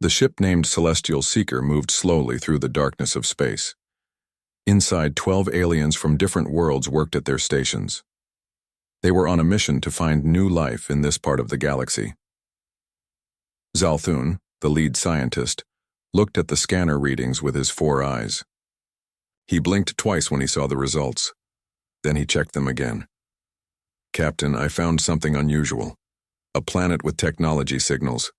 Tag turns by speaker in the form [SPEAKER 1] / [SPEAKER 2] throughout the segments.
[SPEAKER 1] The ship named Celestial Seeker moved slowly through the darkness of space. Inside, 12 aliens from different worlds worked at their stations. They were on a mission to find new life in this part of the galaxy. Zalthun, the lead scientist, looked at the scanner readings with his 4 eyes. He blinked twice when he saw the results. Then he checked them again. "Captain, I found something unusual. A planet with technology signals."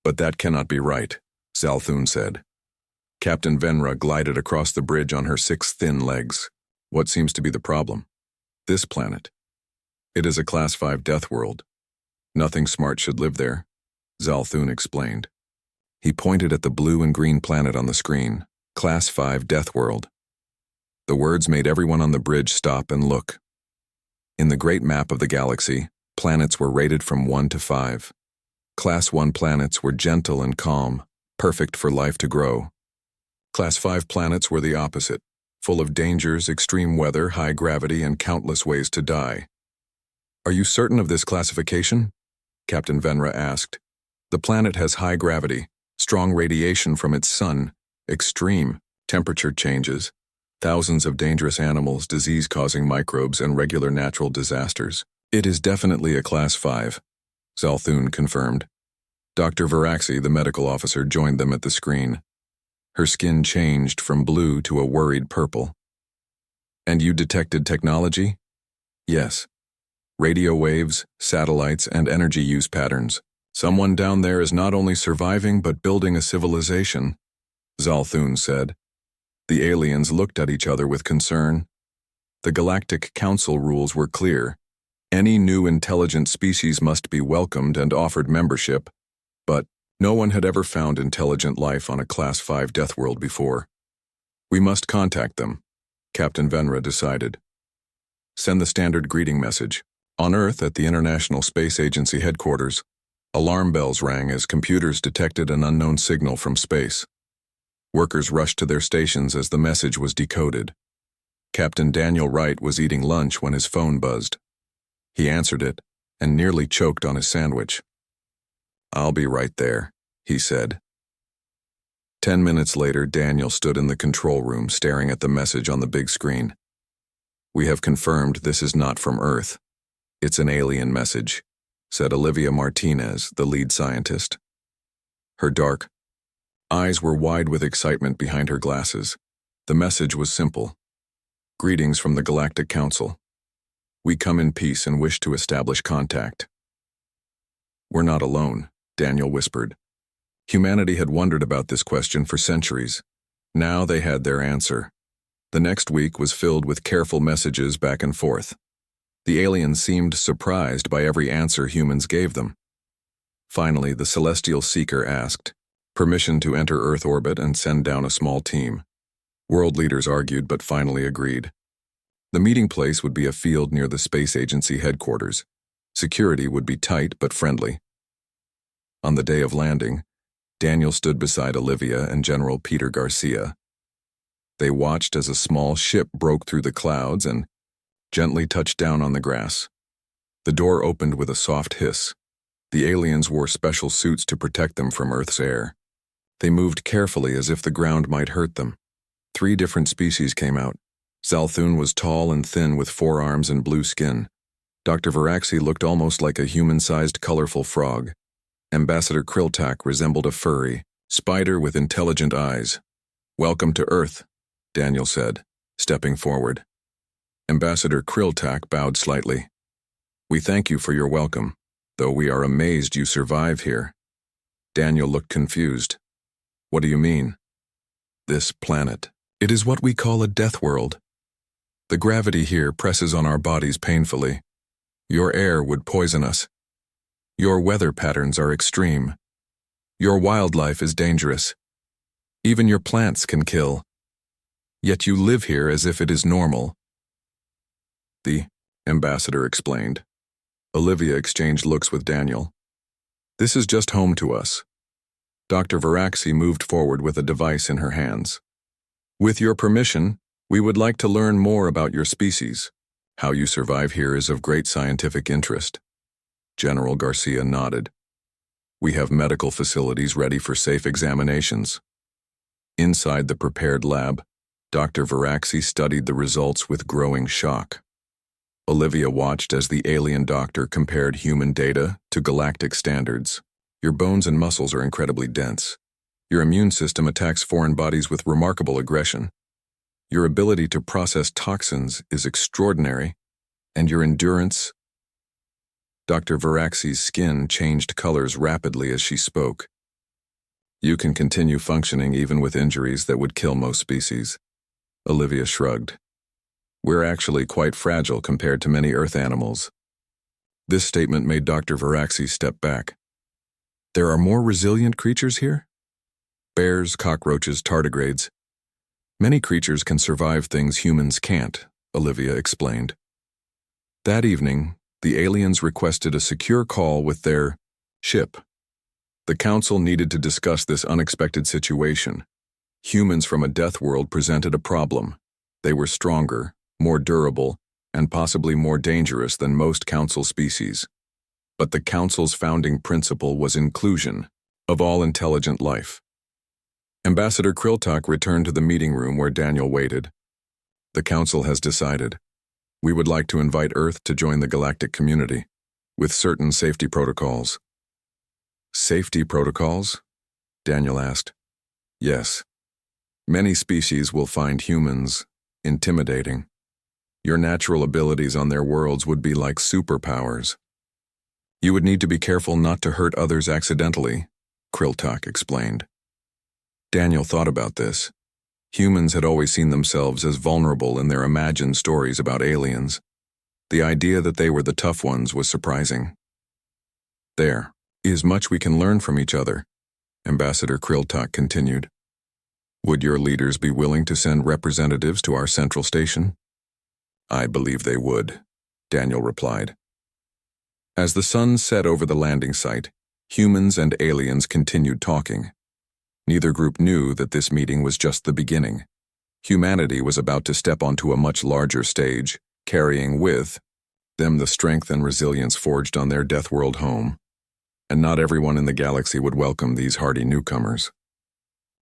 [SPEAKER 1] "But that cannot be right," Zalthun said. Captain Venra glided across the bridge on her 6 thin legs. "What seems to be the problem?" "This planet. It is a Class 5 death world. Nothing smart should live there," Zalthun explained. He pointed at the blue and green planet on the screen. Class 5 death world. The words made everyone on the bridge stop and look. In the great map of the galaxy, planets were rated from 1 to 5. Class 1 planets were gentle and calm, perfect for life to grow. Class 5 planets were the opposite, full of dangers, extreme weather, high gravity, and countless ways to die. "Are you certain of this classification?" Captain Venra asked. "The planet has high gravity, strong radiation from its sun, extreme temperature changes, thousands of dangerous animals, disease-causing microbes, and regular natural disasters. It is definitely a Class 5, Zalthun confirmed. Dr. Varaxi, the medical officer, joined them at the screen. Her skin changed from blue to a worried purple. "And you detected technology?" "Yes. Radio waves, satellites, and energy use patterns. Someone down there is not only surviving but building a civilization," Zalthun said. The aliens looked at each other with concern. The Galactic Council rules were clear. Any new intelligent species must be welcomed and offered membership, but no one had ever found intelligent life on a Class 5 death world before. "We must contact them," Captain Venra decided. "Send the standard greeting message." On Earth, at the International Space Agency headquarters, alarm bells rang as computers detected an unknown signal from space. Workers rushed to their stations as the message was decoded. Captain Daniel Wright was eating lunch when his phone buzzed. He answered it and nearly choked on his sandwich. "I'll be right there," he said. 10 minutes later, Daniel stood in the control room staring at the message on the big screen. "We have confirmed this is not from Earth. It's an alien message," said Olivia Martinez, the lead scientist. Her dark eyes were wide with excitement behind her glasses. The message was simple. "Greetings from the Galactic Council. We come in peace and wish to establish contact." "We're not alone," Daniel whispered. Humanity had wondered about this question for centuries. Now they had their answer. The next week was filled with careful messages back and forth. The aliens seemed surprised by every answer humans gave them. Finally, the Celestial Seeker asked permission to enter Earth orbit and send down a small team. World leaders argued but finally agreed. The meeting place would be a field near the Space Agency headquarters. Security would be tight but friendly. On the day of landing, Daniel stood beside Olivia and General Peter Garcia. They watched as a small ship broke through the clouds and gently touched down on the grass. The door opened with a soft hiss. The aliens wore special suits to protect them from Earth's air. They moved carefully as if the ground might hurt them. 3 different species came out. Zalthun was tall and thin with 4 arms and blue skin. Dr. Varaxi looked almost like a human-sized colorful frog. Ambassador Krilltak resembled a furry spider with intelligent eyes. "Welcome to Earth," Daniel said, stepping forward. Ambassador Krilltak bowed slightly. "We thank you for your welcome, though we are amazed you survive here." Daniel looked confused. "What do you mean?" "This planet. It is what we call a death world. The gravity here presses on our bodies painfully. Your air would poison us. Your weather patterns are extreme. Your wildlife is dangerous. Even your plants can kill. Yet you live here as if it is normal." The ambassador explained. Olivia exchanged looks with Daniel. "This is just home to us." Dr. Varaxi moved forward with a device in her hands. "With your permission, we would like to learn more about your species. How you survive here is of great scientific interest." General Garcia nodded. We have medical facilities ready for safe examinations. Inside the prepared lab, Dr. Varaxi studied the results with growing shock. Olivia watched as the alien doctor compared human data to galactic standards. Your bones and muscles are incredibly dense. Your immune system attacks foreign bodies with remarkable aggression. Your ability to process toxins is extraordinary, and your endurance. Dr. Varaxi's skin changed colors rapidly as she spoke. You can continue functioning even with injuries that would kill most species. Olivia shrugged. We're actually quite fragile compared to many Earth animals. This statement made Dr. Varaxi step back. There are more resilient creatures here? Bears, cockroaches, tardigrades. Many creatures can survive things humans can't, Olivia explained. That evening, the aliens requested a secure call with their ship. The council needed to discuss this unexpected situation. Humans from a death world presented a problem. They were stronger, more durable, and possibly more dangerous than most council species. But the council's founding principle was inclusion of all intelligent life. Ambassador Kriltok returned to the meeting room where Daniel waited. The council has decided. We would like to invite Earth to join the galactic community, with certain safety protocols. Safety protocols? Daniel asked. Yes. Many species will find humans intimidating. Your natural abilities on their worlds would be like superpowers. You would need to be careful not to hurt others accidentally, Kriltok explained. Daniel thought about this. Humans had always seen themselves as vulnerable in their imagined stories about aliens. The idea that they were the tough ones was surprising. There is much we can learn from each other, Ambassador Kriltok continued. Would your leaders be willing to send representatives to our central station? I believe they would, Daniel replied. As the sun set over the landing site, humans and aliens continued talking. Neither group knew that this meeting was just the beginning. Humanity was about to step onto a much larger stage, carrying with them the strength and resilience forged on their death world home. And not everyone in the galaxy would welcome these hardy newcomers.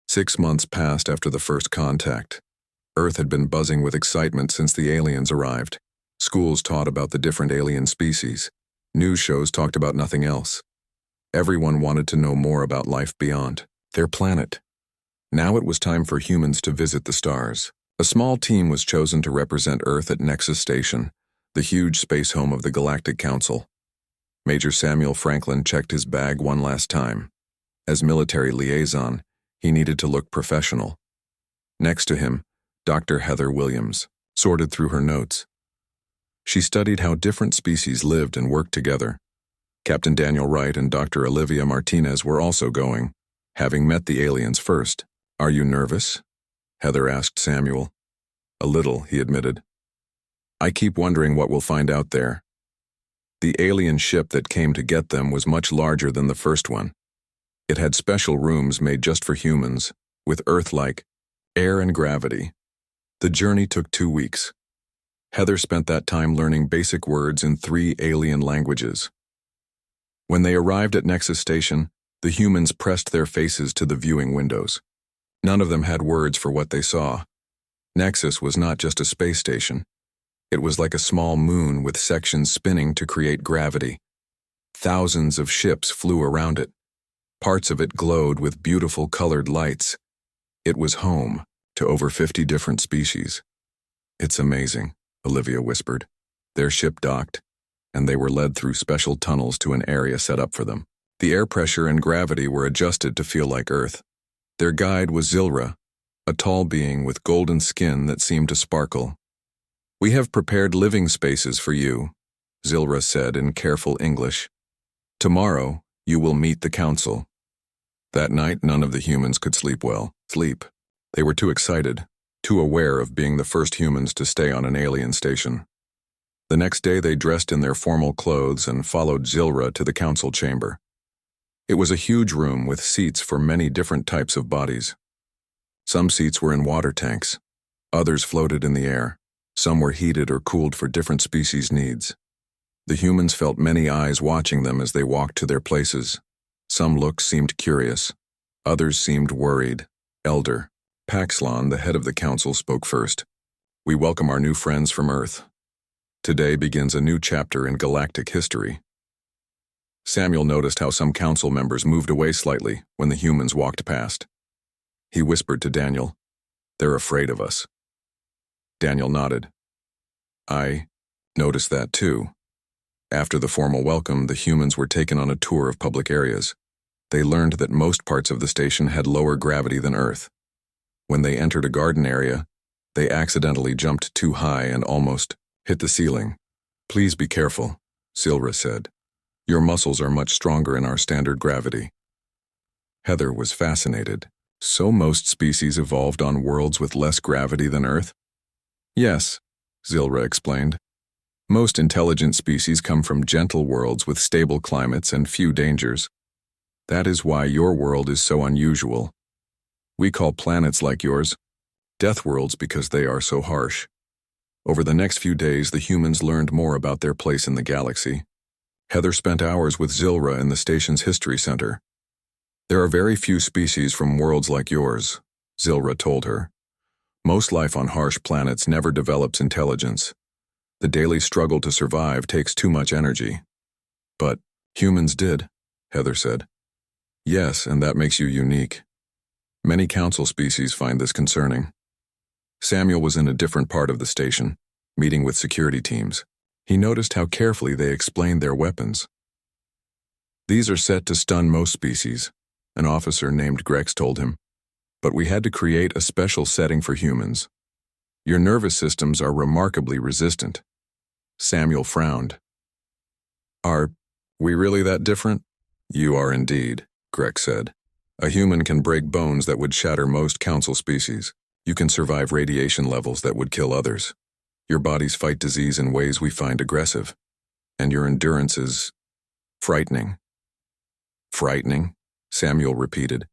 [SPEAKER 1] 6 months passed after the first contact. Earth had been buzzing with excitement since the aliens arrived. Schools taught about the different alien species. News shows talked about nothing else. Everyone wanted to know more about life beyond their planet. Now it was time for humans to visit the stars. A small team was chosen to represent Earth at Nexus Station, the huge space home of the Galactic Council. Major Samuel Franklin checked his bag one last time. As military liaison, he needed to look professional. Next to him, Dr. Heather Williams sorted through her notes. She studied how different species lived and worked together. Captain Daniel Wright and Dr. Olivia Martinez were also going, having met the aliens first. Are you nervous? Heather asked Samuel. A little, he admitted. I keep wondering what we'll find out there. The alien ship that came to get them was much larger than the first one. It had special rooms made just for humans, with Earth-like air and gravity. The journey took 2 weeks. Heather spent that time learning basic words in 3 alien languages. When they arrived at Nexus Station, the humans pressed their faces to the viewing windows. None of them had words for what they saw. Nexus was not just a space station. It was like a small moon with sections spinning to create gravity. Thousands of ships flew around it. Parts of it glowed with beautiful colored lights. It was home to over 50 different species. It's amazing, Olivia whispered. Their ship docked, and they were led through special tunnels to an area set up for them. The air pressure and gravity were adjusted to feel like Earth. Their guide was Zilra, a tall being with golden skin that seemed to sparkle. We have prepared living spaces for you, Zilra said in careful English. Tomorrow, you will meet the council. That night, none of the humans could sleep well. They were too excited, too aware of being the first humans to stay on an alien station. The next day, they dressed in their formal clothes and followed Zilra to the council chamber. It was a huge room with seats for many different types of bodies. Some seats were in water tanks. Others floated in the air. Some were heated or cooled for different species' needs. The humans felt many eyes watching them as they walked to their places. Some looks seemed curious. Others seemed worried. Elder Paxlon, the head of the council, spoke first. We welcome our new friends from Earth. Today begins a new chapter in galactic history. Samuel noticed how some council members moved away slightly when the humans walked past. He whispered to Daniel, "They're afraid of us." Daniel nodded. I noticed that too. After the formal welcome, the humans were taken on a tour of public areas. They learned that most parts of the station had lower gravity than Earth. When they entered a garden area, they accidentally jumped too high and almost hit the ceiling. "Please be careful," Silra said. "Your muscles are much stronger in our standard gravity." Heather was fascinated. So most species evolved on worlds with less gravity than Earth? Yes, Zilra explained. Most intelligent species come from gentle worlds with stable climates and few dangers. That is why your world is so unusual. We call planets like yours Deathworlds because they are so harsh. Over the next few days, the humans learned more about their place in the galaxy. Heather spent hours with Zilra in the station's history center. There are very few species from worlds like yours, Zilra told her. Most life on harsh planets never develops intelligence. The daily struggle to survive takes too much energy. But humans did, Heather said. Yes, and that makes you unique. Many council species find this concerning. Samuel was in a different part of the station, meeting with security teams. He noticed how carefully they explained their weapons. These are set to stun most species, an officer named Grex told him. But we had to create a special setting for humans. Your nervous systems are remarkably resistant. Samuel frowned. Are we really that different? You are indeed, Grex said. A human can break bones that would shatter most council species. You can survive radiation levels that would kill others. Your bodies fight disease in ways we find aggressive. And your endurance is frightening. Frightening? Samuel repeated.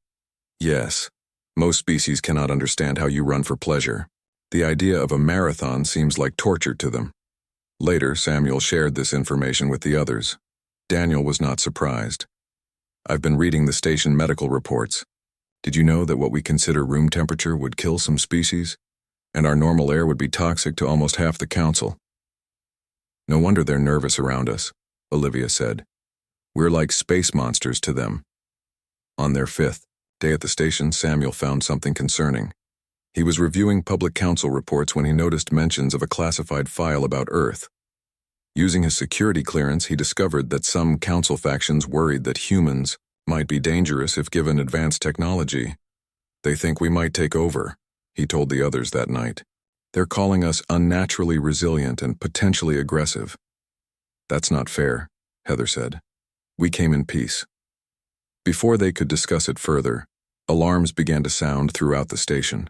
[SPEAKER 1] Yes. Most species cannot understand how you run for pleasure. The idea of a marathon seems like torture to them. Later, Samuel shared this information with the others. Daniel was not surprised. I've been reading the station medical reports. Did you know that what we consider room temperature would kill some species? And our normal air would be toxic to almost half the council. No wonder they're nervous around us, Olivia said. We're like space monsters to them. On their 5th day at the station, Samuel found something concerning. He was reviewing public council reports when he noticed mentions of a classified file about Earth. Using his security clearance, he discovered that some council factions worried that humans might be dangerous if given advanced technology. They think we might take over, he told the others that night. They're calling us unnaturally resilient and potentially aggressive. That's not fair, Heather said. We came in peace. Before they could discuss it further, alarms began to sound throughout the station.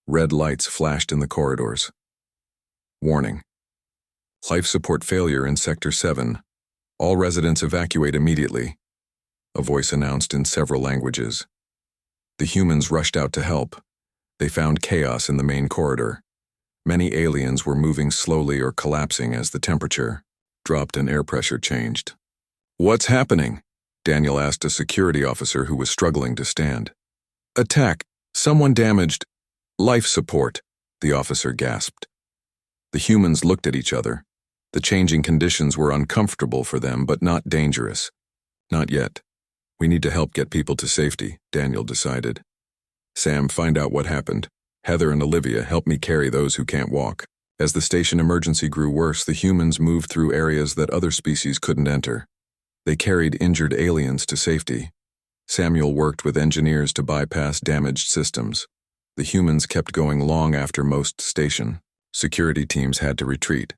[SPEAKER 1] Red lights flashed in the corridors. Warning. Life support failure in Sector 7. All residents evacuate immediately, a voice announced in several languages. The humans rushed out to help. They found chaos in the main corridor. Many aliens were moving slowly or collapsing as the temperature dropped and air pressure changed. What's happening? Daniel asked a security officer who was struggling to stand. Attack! Someone damaged. Life support, the officer gasped. The humans looked at each other. The changing conditions were uncomfortable for them, but not dangerous. Not yet. We need to help get people to safety, Daniel decided. Sam, find out what happened. Heather and Olivia, help me carry those who can't walk. As the station emergency grew worse, the humans moved through areas that other species couldn't enter. They carried injured aliens to safety. Samuel worked with engineers to bypass damaged systems. The humans kept going long after most station. Security teams had to retreat.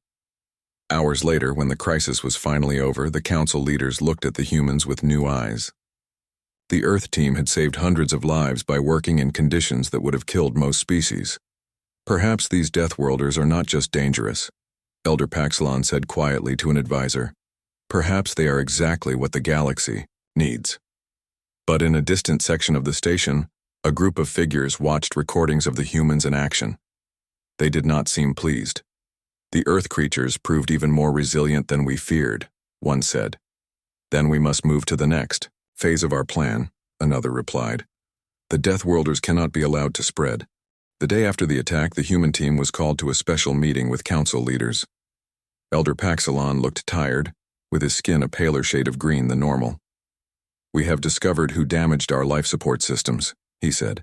[SPEAKER 1] Hours later, when the crisis was finally over, the council leaders looked at the humans with new eyes. The Earth team had saved hundreds of lives by working in conditions that would have killed most species. Perhaps these Deathworlders are not just dangerous, Elder Paxlon said quietly to an advisor. Perhaps they are exactly what the galaxy needs. But in a distant section of the station, a group of figures watched recordings of the humans in action. They did not seem pleased. The Earth creatures proved even more resilient than we feared, one said. Then we must move to the next, phase of our plan, another replied. The Deathworlders cannot be allowed to spread. The day after the attack, the human team was called to a special meeting with council leaders. Elder Paxilon looked tired, with his skin a paler shade of green than normal. We have discovered who damaged our life support systems, he said.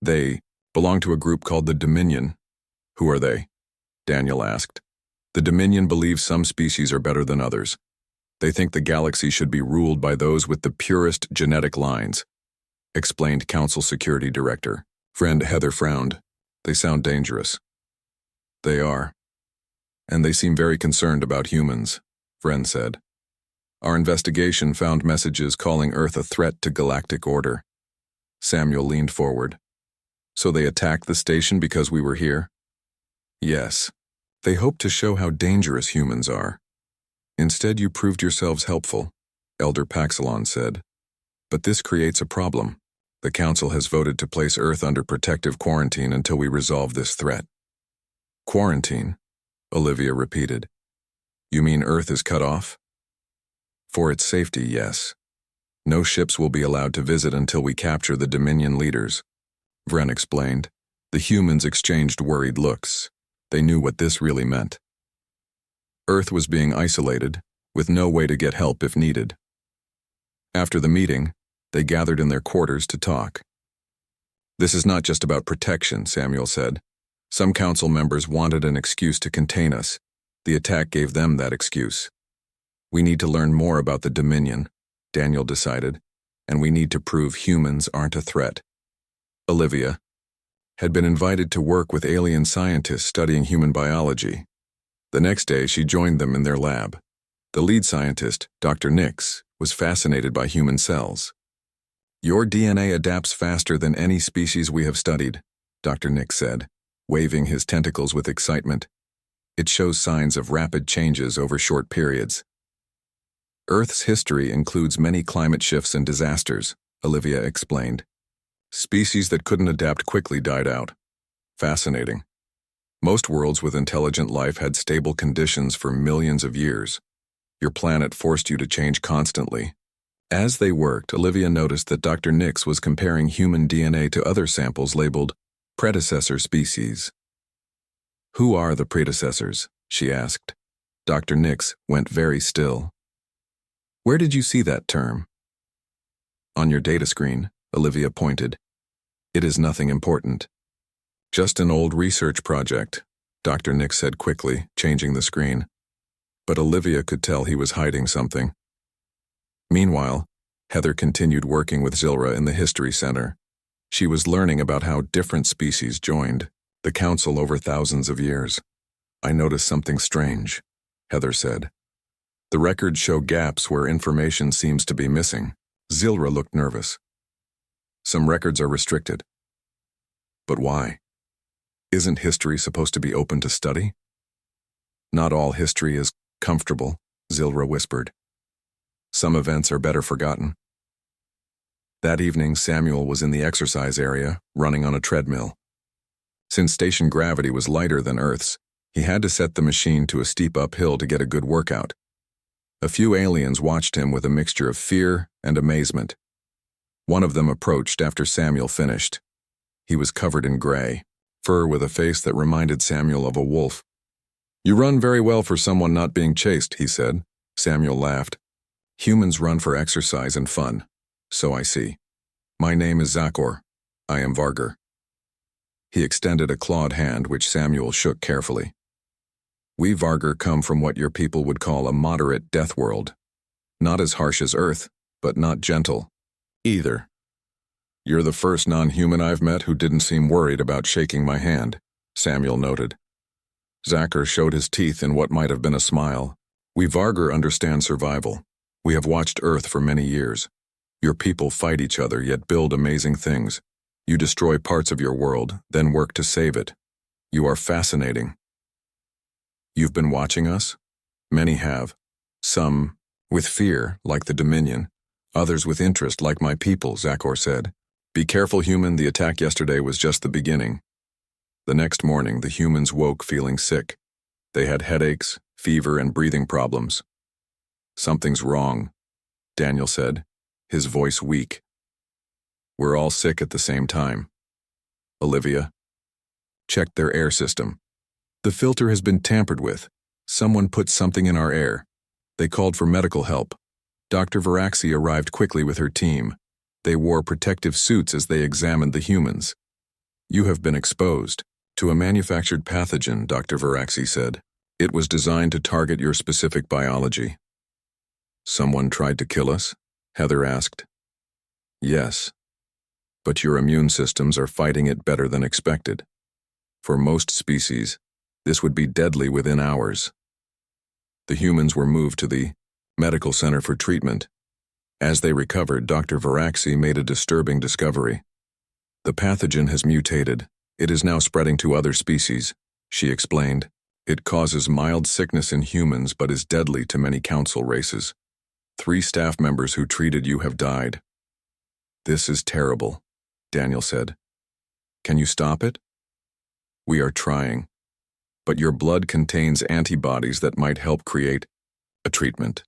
[SPEAKER 1] They belong to a group called the Dominion. Who are they? Daniel asked. The Dominion believes some species are better than others. They think the galaxy should be ruled by those with the purest genetic lines, explained Council Security Director. Friend Heather frowned. They sound dangerous. They are. And they seem very concerned about humans, Friend said. Our investigation found messages calling Earth a threat to galactic order. Samuel leaned forward. So they attacked the station because we were here? Yes. They hoped to show how dangerous humans are. Instead, you proved yourselves helpful, Elder Paxilon said. But this creates a problem. The Council has voted to place Earth under protective quarantine until we resolve this threat. Quarantine, Olivia repeated. You mean Earth is cut off? For its safety, yes. No ships will be allowed to visit until we capture the Dominion leaders, Vren explained. The humans exchanged worried looks. They knew what this really meant. Earth was being isolated, with no way to get help if needed. After the meeting, they gathered in their quarters to talk. This is not just about protection, Samuel said. Some council members wanted an excuse to contain us. The attack gave them that excuse. We need to learn more about the Dominion, Daniel decided, and we need to prove humans aren't a threat. Olivia had been invited to work with alien scientists studying human biology. The next day, she joined them in their lab. The lead scientist, Dr. Nix, was fascinated by human cells. Your DNA adapts faster than any species we have studied, Dr. Nix said, waving his tentacles with excitement. It shows signs of rapid changes over short periods. Earth's history includes many climate shifts and disasters, Olivia explained. Species that couldn't adapt quickly died out. Fascinating. Most worlds with intelligent life had stable conditions for millions of years. Your planet forced you to change constantly. As they worked, Olivia noticed that Dr. Nix was comparing human DNA to other samples labeled predecessor species. Who are the predecessors? She asked. Dr. Nix went very still. Where did you see that term? On your data screen, Olivia pointed. It is nothing important. Just an old research project, Dr. Nix said quickly, changing the screen. But Olivia could tell he was hiding something. Meanwhile, Heather continued working with Zilra in the History Center. She was learning about how different species joined the Council over thousands of years. I noticed something strange, Heather said. The records show gaps where information seems to be missing. Zilra looked nervous. Some records are restricted. But why? Isn't history supposed to be open to study? Not all history is comfortable, Zilra whispered. Some events are better forgotten. That evening, Samuel was in the exercise area, running on a treadmill. Since station gravity was lighter than Earth's, he had to set the machine to a steep uphill to get a good workout. A few aliens watched him with a mixture of fear and amazement. One of them approached after Samuel finished. He was covered in gray, fur with a face that reminded Samuel of a wolf. You run very well for someone not being chased, he said. Samuel laughed. Humans run for exercise and fun. So I see. My name is Zakor. I am Vargar. He extended a clawed hand which Samuel shook carefully. We Vargar come from what your people would call a moderate death world. Not as harsh as Earth, but not gentle either. You're the first non-human I've met who didn't seem worried about shaking my hand, Samuel noted. Zakor showed his teeth in what might have been a smile. We Vargar understand survival. We have watched Earth for many years. Your people fight each other yet build amazing things. You destroy parts of your world, then work to save it. You are fascinating. You've been watching us? Many have. Some with fear, like the Dominion. Others with interest, like my people, Zakor said. Be careful, human, the attack yesterday was just the beginning. The next morning, the humans woke feeling sick. They had headaches, fever, and breathing problems. Something's wrong, Daniel said. his voice weak. We're all sick at the same time. Olivia checked their air system. The filter has been tampered with. Someone put something in our air. They called for medical help. Dr. Varaxi arrived quickly with her team. They wore protective suits as they examined the humans. You have been exposed to a manufactured pathogen, Dr. Varaxi said. It was designed to target your specific biology. Someone tried to kill us? Heather asked. Yes. But your immune systems are fighting it better than expected. For most species, this would be deadly within hours. The humans were moved to the medical center for treatment. As they recovered, Dr. Varaxi made a disturbing discovery. The pathogen has mutated. It is now spreading to other species, she explained. It causes mild sickness in humans but is deadly to many council races. 3 staff members who treated you have died. This is terrible, Daniel said. Can you stop it? We are trying. But your blood contains antibodies that might help create a treatment.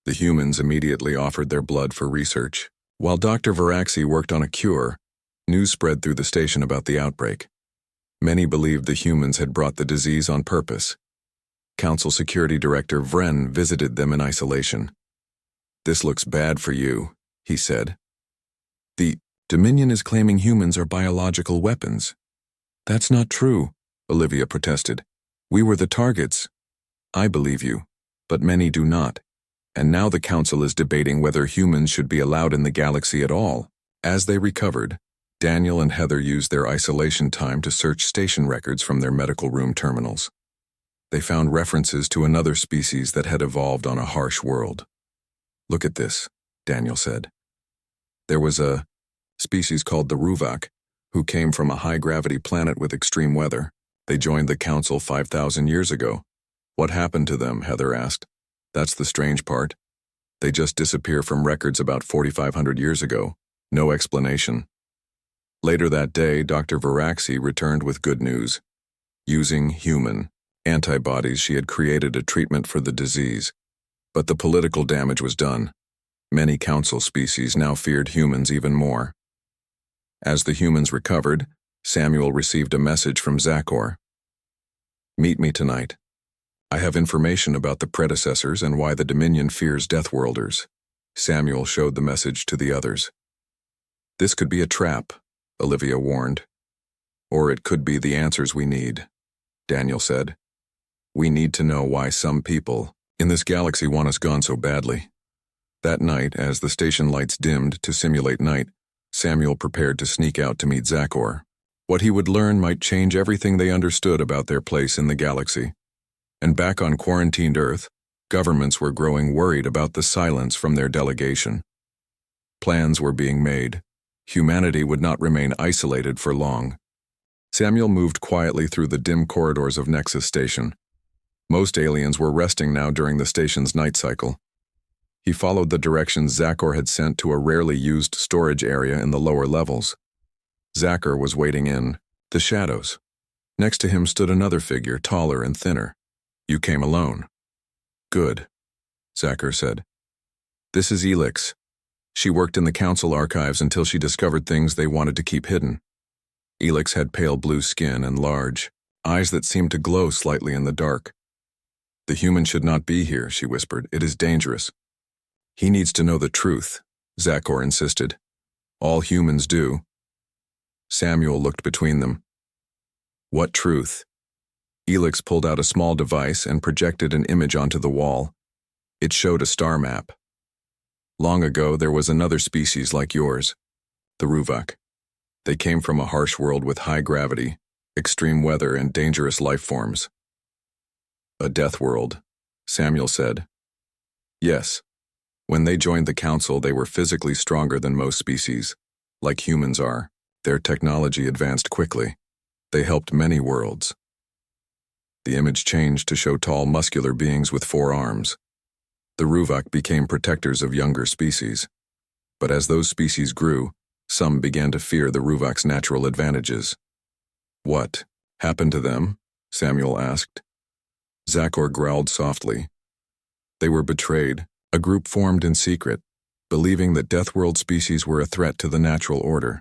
[SPEAKER 1] The humans immediately offered their blood for research. While Dr. Varaxi worked on a cure, news spread through the station about the outbreak. Many believed the humans had brought the disease on purpose. Council Security Director Vren visited them in isolation. This looks bad for you, he said. The Dominion is claiming humans are biological weapons. That's not true, Olivia protested. We were the targets. I believe you, but many do not. And now the Council is debating whether humans should be allowed in the galaxy at all. As they recovered, Daniel and Heather used their isolation time to search station records from their medical room terminals. They found references to another species that had evolved on a harsh world. Look at this, Daniel said. There was a species called the Ruvak, who came from a high-gravity planet with extreme weather. They joined the Council 5,000 years ago. What happened to them, Heather asked. That's the strange part. They just disappear from records about 4,500 years ago. No explanation. Later that day, Dr. Varaxi returned with good news. Using human antibodies, she had created a treatment for the disease. But the political damage was done. Many Council species now feared humans even more. As the humans recovered, Samuel received a message from Zakor. Meet me tonight. I have information about the predecessors and why the Dominion fears Deathworlders. Samuel showed the message to the others. This could be a trap, Olivia warned. Or it could be the answers we need, Daniel said. We need to know why some people in this galaxy want us gone so badly. That night, as the station lights dimmed to simulate night, Samuel prepared to sneak out to meet Zakor. What he would learn might change everything they understood about their place in the galaxy. And back on quarantined Earth, governments were growing worried about the silence from their delegation. Plans were being made. Humanity would not remain isolated for long. Samuel moved quietly through the dim corridors of Nexus Station. Most aliens were resting now during the station's night cycle. He followed the directions Zakor had sent to a rarely used storage area in the lower levels. Zakor was waiting in the shadows. Next to him stood another figure, taller and thinner. You came alone. Good, Zakor said. This is Elix. She worked in the Council archives until she discovered things they wanted to keep hidden. Elix had pale blue skin and large eyes that seemed to glow slightly in the dark. The human should not be here, she whispered. It is dangerous. He needs to know the truth, Zakor insisted. All humans do. Samuel looked between them. What truth? Elix pulled out a small device and projected an image onto the wall. It showed a star map. Long ago, there was another species like yours, the Ruvak. They came from a harsh world with high gravity, extreme weather, and dangerous life forms. A death world, Samuel said. Yes. When they joined the Council, they were physically stronger than most species, like humans are. Their technology advanced quickly. They helped many worlds. The image changed to show tall, muscular beings with 4 arms. The Ruvak became protectors of younger species. But as those species grew, some began to fear the Ruvak's natural advantages. What happened to them? Samuel asked. Zakor growled softly. They were betrayed. A group formed in secret, believing that Deathworld species were a threat to the natural order.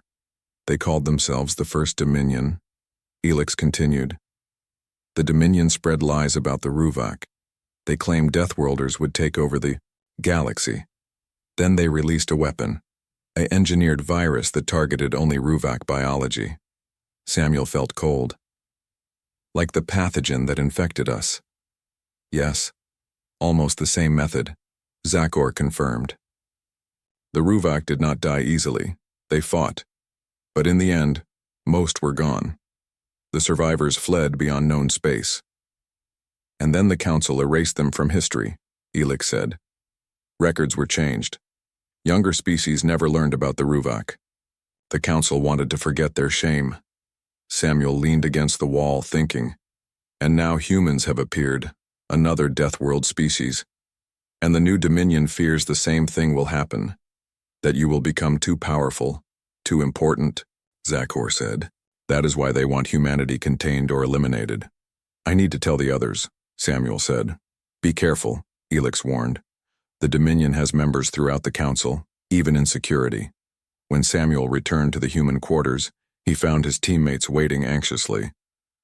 [SPEAKER 1] They called themselves the First Dominion. Elix continued. The Dominion spread lies about the Ruvak. They claimed Deathworlders would take over the galaxy. Then they released a weapon, an engineered virus that targeted only Ruvak biology. Samuel felt cold. Like the pathogen that infected us. Yes, almost the same method, Zakor confirmed. The Ruvak did not die easily. They fought. But in the end, most were gone. The survivors fled beyond known space. And then the Council erased them from history, Elix said. Records were changed. Younger species never learned about the Ruvak. The Council wanted to forget their shame. Samuel leaned against the wall, thinking. And now humans have appeared, another Deathworld species. And the new Dominion fears the same thing will happen. That you will become too powerful, too important, Zakor said. That is why they want humanity contained or eliminated. I need to tell the others, Samuel said. Be careful, Elix warned. The Dominion has members throughout the Council, even in security. When Samuel returned to the human quarters, he found his teammates waiting anxiously.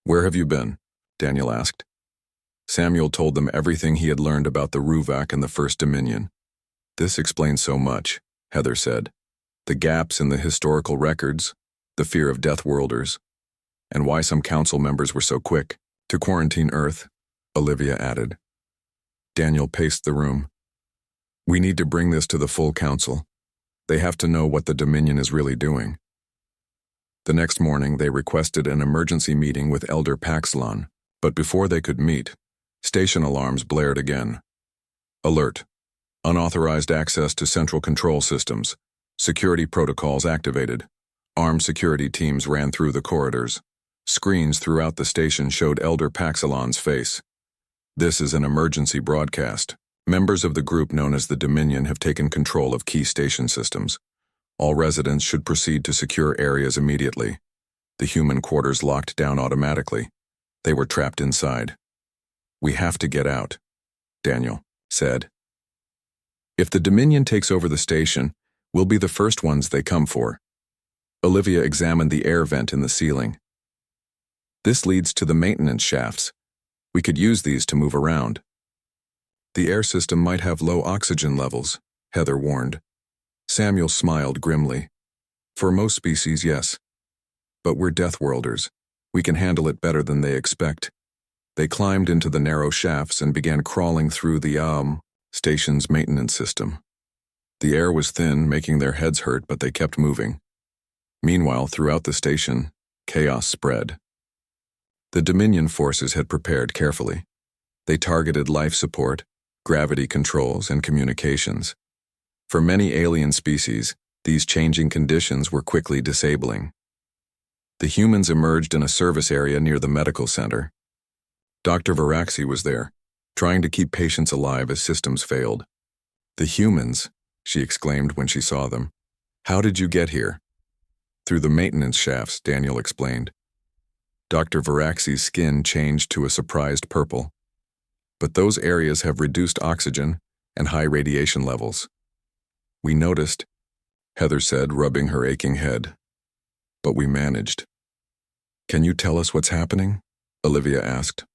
[SPEAKER 1] Where have you been? Daniel asked. Samuel told them everything he had learned about the Ruvak and the First Dominion. This explains so much, Heather said. The gaps in the historical records, the fear of Deathworlders, and why some Council members were so quick to quarantine Earth, Olivia added. Daniel paced the room. We need to bring this to the full Council. They have to know what the Dominion is really doing. The next morning, they requested an emergency meeting with Elder Paxlon, but before they could meet, station alarms blared again. Alert. Unauthorized access to central control systems. Security protocols activated. Armed security teams ran through the corridors. Screens throughout the station showed Elder Paxlon's face. This is an emergency broadcast. Members of the group known as the Dominion have taken control of key station systems. All residents should proceed to secure areas immediately. The human quarters locked down automatically. They were trapped inside. We have to get out, Daniel said. If the Dominion takes over the station, we'll be the first ones they come for. Olivia examined the air vent in the ceiling. This leads to the maintenance shafts. We could use these to move around. The air system might have low oxygen levels, Heather warned. Samuel smiled grimly. For most species, yes. But we're Deathworlders. We can handle it better than they expect. They climbed into the narrow shafts and began crawling through the, station's maintenance system. The air was thin, making their heads hurt, but they kept moving. Meanwhile, throughout the station, chaos spread. The Dominion forces had prepared carefully. They targeted life support, gravity controls, and communications. For many alien species, these changing conditions were quickly disabling. The humans emerged in a service area near the medical center. Dr. Varaxi was there, trying to keep patients alive as systems failed. The humans, she exclaimed when she saw them. How did you get here? Through the maintenance shafts, Daniel explained. Dr. Varaxi's skin changed to a surprised purple. But those areas have reduced oxygen and high radiation levels. We noticed, Heather said, rubbing her aching head. But we managed. Can you tell us what's happening? Olivia asked.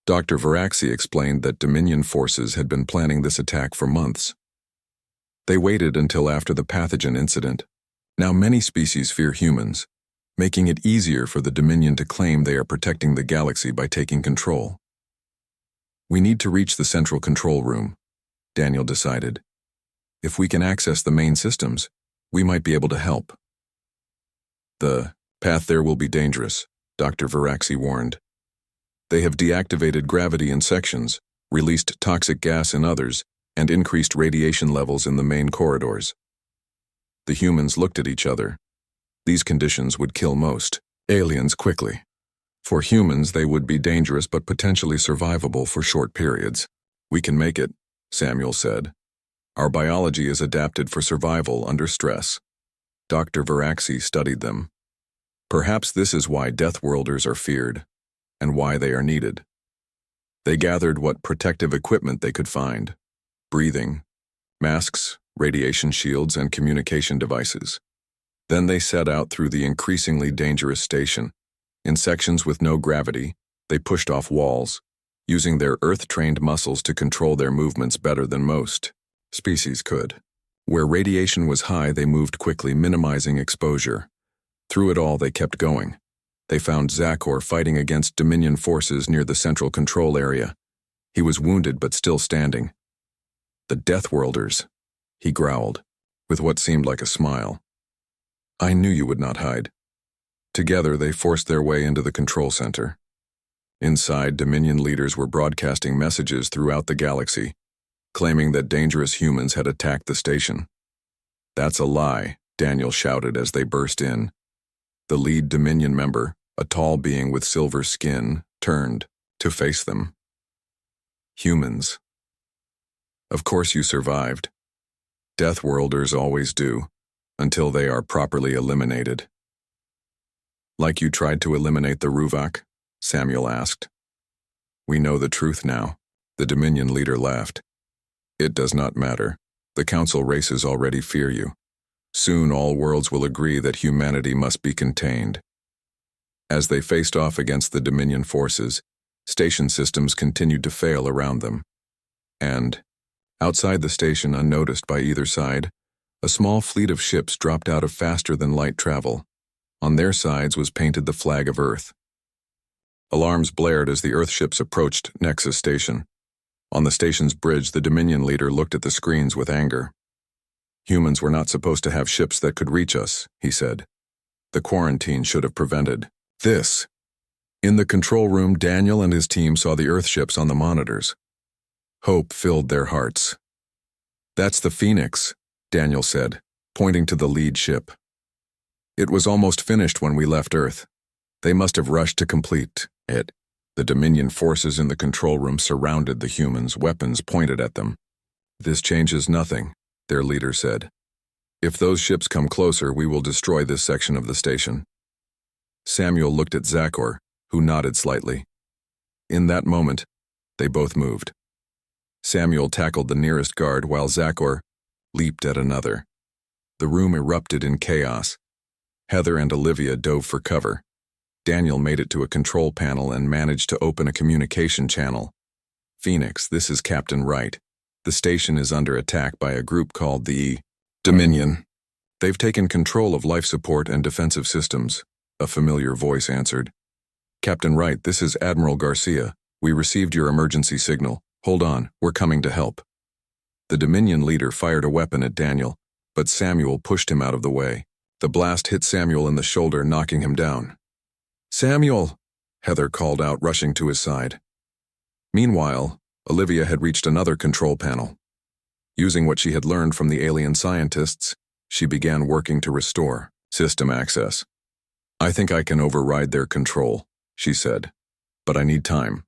[SPEAKER 1] Dr. Varaxi explained that Dominion forces had been planning this attack for months. They waited until after the pathogen incident. Now many species fear humans, making it easier for the Dominion to claim they are protecting the galaxy by taking control. We need to reach the central control room, Daniel decided. If we can access the main systems, we might be able to help. The path there will be dangerous, Dr. Varaxi warned. They have deactivated gravity in sections, released toxic gas in others, and increased radiation levels in the main corridors. The humans looked at each other. These conditions would kill most aliens quickly. For humans, they would be dangerous but potentially survivable for short periods. We can make it, Samuel said. Our biology is adapted for survival under stress. Dr. Varaxi studied them. Perhaps this is why Deathworlders are feared, and why they are needed. They gathered what protective equipment they could find. Breathing, masks, radiation shields, and communication devices. Then they set out through the increasingly dangerous station. In sections with no gravity, they pushed off walls, using their Earth-trained muscles to control their movements better than most species could. Where radiation was high, they moved quickly, minimizing exposure. Through it all, they kept going. They found Zakor fighting against Dominion forces near the central control area. He was wounded but still standing. "The Deathworlders," he growled, with what seemed like a smile. "I knew you would not hide." Together, they forced their way into the control center. Inside, Dominion leaders were broadcasting messages throughout the galaxy, claiming that dangerous humans had attacked the station. "That's a lie," Daniel shouted as they burst in. The lead Dominion member, a tall being with silver skin, turned to face them. "Humans. Of course you survived. Deathworlders always do, until they are properly eliminated." "Like you tried to eliminate the Ruvak?" Samuel asked. "We know the truth now," the Dominion leader laughed. "It does not matter. The Council races already fear you. Soon all worlds will agree that humanity must be contained." As they faced off against the Dominion forces, station systems continued to fail around them. And, outside the station, unnoticed by either side, a small fleet of ships dropped out of faster-than-light travel. On their sides was painted the flag of Earth. Alarms blared as the Earth ships approached Nexus Station. On the station's bridge, the Dominion leader looked at the screens with anger. "Humans were not supposed to have ships that could reach us," he said. "The quarantine should have prevented this." In the control room, Daniel and his team saw the Earth ships on the monitors. Hope filled their hearts. "That's the Phoenix," Daniel said, pointing to the lead ship. "It was almost finished when we left Earth. They must have rushed to complete it." The Dominion forces in the control room surrounded the humans, weapons pointed at them. "This changes nothing," their leader said. "If those ships come closer, we will destroy this section of the station." Samuel looked at Zakor, who nodded slightly. In that moment, they both moved. Samuel tackled the nearest guard while Zakor leaped at another. The room erupted in chaos. Heather and Olivia dove for cover. Daniel made it to a control panel and managed to open a communication channel. "Phoenix, this is Captain Wright. The station is under attack by a group called the Dominion. They've taken control of life support and defensive systems," a familiar voice answered. "Captain Wright, this is Admiral Garcia. We received your emergency signal. Hold on, we're coming to help." The Dominion leader fired a weapon at Daniel, but Samuel pushed him out of the way. The blast hit Samuel in the shoulder, knocking him down. "Samuel!" Heather called out, rushing to his side. Meanwhile, Olivia had reached another control panel. Using what she had learned from the alien scientists, she began working to restore system access. "I think I can override their control," she said, "but I need time."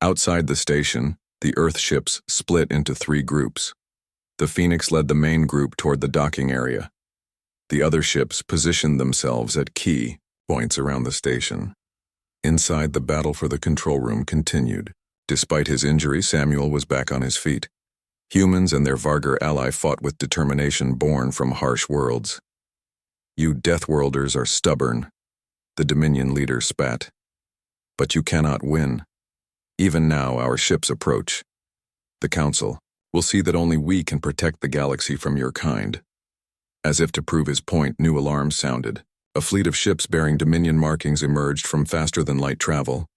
[SPEAKER 1] Outside the station, the Earth ships split into 3 groups. The Phoenix led the main group toward the docking area. The other ships positioned themselves at key points around the station. Inside, the battle for the control room continued. Despite his injury, Samuel was back on his feet. Humans and their Vargar ally fought with determination born from harsh worlds. "You Deathworlders are stubborn," the Dominion leader spat. "But you cannot win. Even now, our ships approach. The Council will see that only we can protect the galaxy from your kind." As if to prove his point, new alarms sounded. A fleet of ships bearing Dominion markings emerged from faster-than-light travel.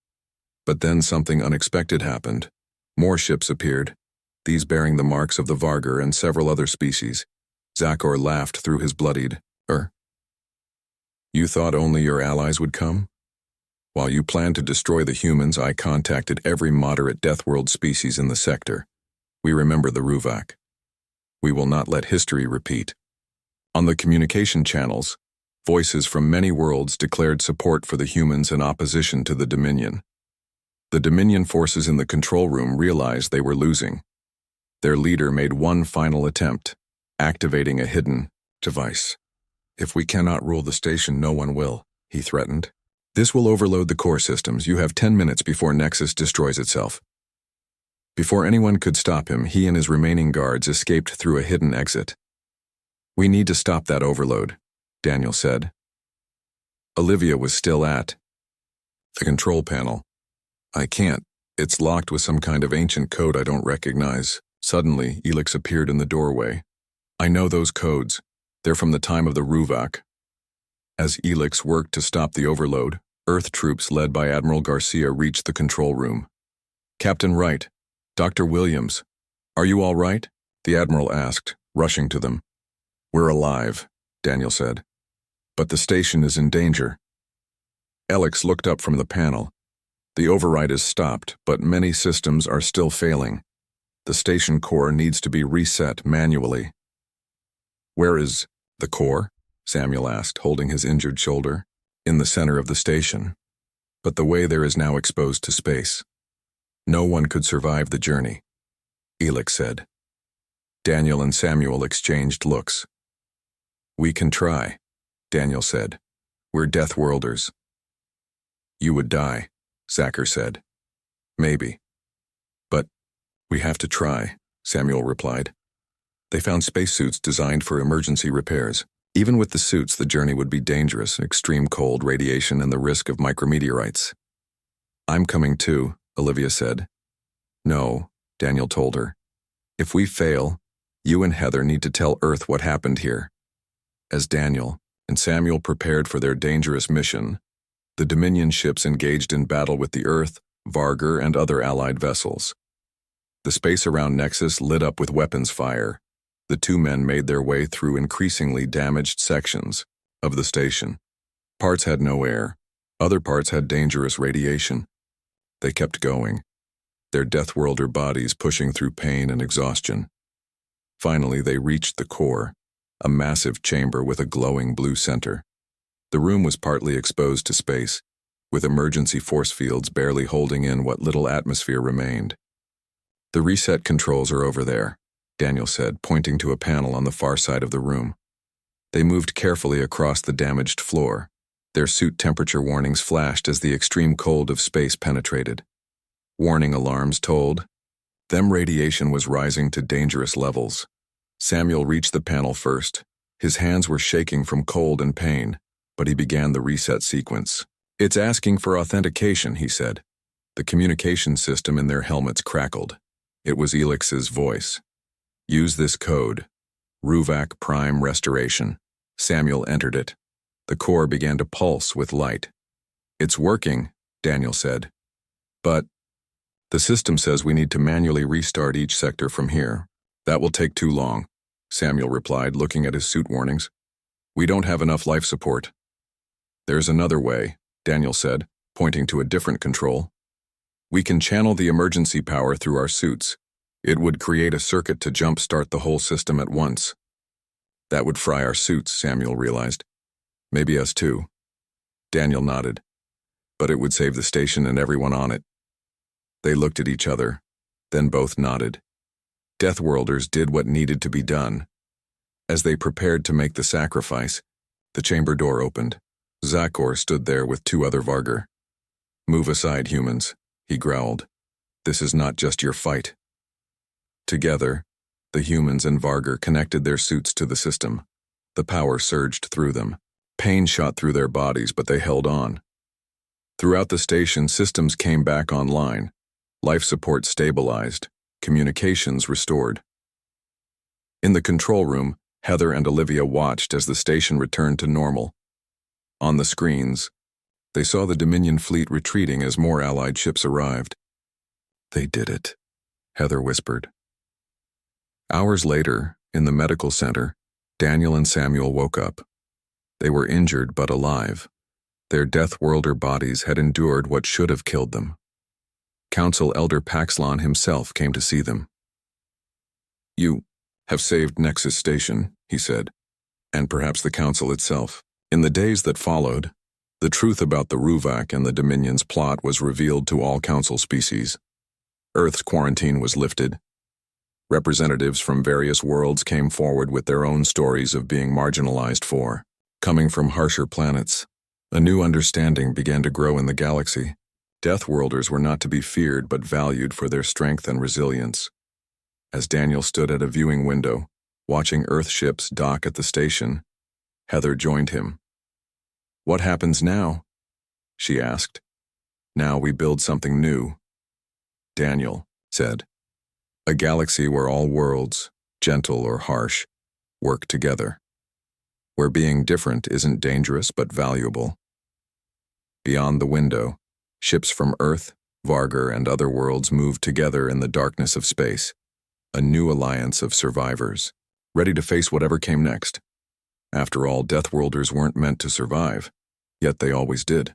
[SPEAKER 1] But then something unexpected happened. More ships appeared, these bearing the marks of the Vargar and several other species. Zakor laughed through his bloodied, "You thought only your allies would come? While you planned to destroy the humans, I contacted every moderate Deathworld species in the sector. We remember the Ruvak. We will not let history repeat." On the communication channels, voices from many worlds declared support for the humans in opposition to the Dominion. The Dominion forces in the control room realized they were losing. Their leader made one final attempt, activating a hidden device. "If we cannot rule the station, no one will," he threatened. "This will overload the core systems. You have 10 minutes before Nexus destroys itself." Before anyone could stop him, he and his remaining guards escaped through a hidden exit. "We need to stop that overload," Daniel said. Olivia was still at the control panel. "I can't. It's locked with some kind of ancient code I don't recognize." Suddenly, Elix appeared in the doorway. "I know those codes. They're from the time of the Ruvak." As Elix worked to stop the overload, Earth troops led by Admiral Garcia reached the control room. "Captain Wright, Dr. Williams, are you all right?" the Admiral asked, rushing to them. "We're alive," Daniel said. "But the station is in danger." Elix looked up from the panel. "The override is stopped, but many systems are still failing. The station core needs to be reset manually." "Where is the core?" Samuel asked, holding his injured shoulder. "In the center of the station. But the way there is now exposed to space. No one could survive the journey," Elix said. Daniel and Samuel exchanged looks. "We can try," Daniel said. "We're Deathworlders." "You would die," Zacher said. "Maybe. But we have to try," Samuel replied. They found spacesuits designed for emergency repairs. Even with the suits, the journey would be dangerous: extreme cold, radiation, and the risk of micrometeorites. "I'm coming too," Olivia said. "No," Daniel told her. "If we fail, you and Heather need to tell Earth what happened here." As Daniel and Samuel prepared for their dangerous mission, the Dominion ships engaged in battle with the Earth, Vargur, and other allied vessels. The space around Nexus lit up with weapons fire. The two men made their way through increasingly damaged sections of the station. Parts had no air. Other parts had dangerous radiation. They kept going, their Deathworlder bodies pushing through pain and exhaustion. Finally, they reached the core, a massive chamber with a glowing blue center. The room was partly exposed to space, with emergency force fields barely holding in what little atmosphere remained. "The reset controls are over there," Daniel said, pointing to a panel on the far side of the room. They moved carefully across the damaged floor. Their suit temperature warnings flashed as the extreme cold of space penetrated. Warning alarms told them radiation was rising to dangerous levels. Samuel reached the panel first. His hands were shaking from cold and pain, but he began the reset sequence. "It's asking for authentication," he said. The communication system in their helmets crackled. It was Elix's voice. "Use this code, Ruvak Prime Restoration." Samuel entered it. The core began to pulse with light. "It's working," Daniel said. "But the system says we need to manually restart each sector from here. That will take too long," Samuel replied, looking at his suit warnings. "We don't have enough life support." "There's another way," Daniel said, pointing to a different control. "We can channel the emergency power through our suits. It would create a circuit to jump-start the whole system at once." "That would fry our suits," Samuel realized. "Maybe us too." Daniel nodded. "But it would save the station and everyone on it." They looked at each other, then both nodded. Deathworlders did what needed to be done. As they prepared to make the sacrifice, the chamber door opened. Zacher stood there with two other Vargur. "Move aside, humans," he growled. "This is not just your fight." Together, the humans and Vargur connected their suits to the system. The power surged through them. Pain shot through their bodies, but they held on. Throughout the station, systems came back online. Life support stabilized. Communications restored. In the control room, Heather and Olivia watched as the station returned to normal. On the screens, they saw the Dominion fleet retreating as more Allied ships arrived. "They did it," Heather whispered. Hours later, in the medical center, Daniel and Samuel woke up. They were injured but alive. Their Deathworlder bodies had endured what should have killed them. Council Elder Paxlon himself came to see them. "You have saved Nexus Station," he said, "and perhaps the Council itself." In the days that followed, the truth about the Ruvak and the Dominion's plot was revealed to all Council species. Earth's quarantine was lifted. Representatives from various worlds came forward with their own stories of being marginalized for. Coming from harsher planets, a new understanding began to grow in the galaxy. Deathworlders were not to be feared but valued for their strength and resilience. As Daniel stood at a viewing window, watching Earth ships dock at the station, Heather joined him. "What happens now?" she asked. "Now we build something new," Daniel said. "A galaxy where all worlds, gentle or harsh, work together. Where being different isn't dangerous but valuable." Beyond the window, ships from Earth, Vargar, and other worlds moved together in the darkness of space, a new alliance of survivors, ready to face whatever came next. After all, Deathworlders weren't meant to survive, yet they always did.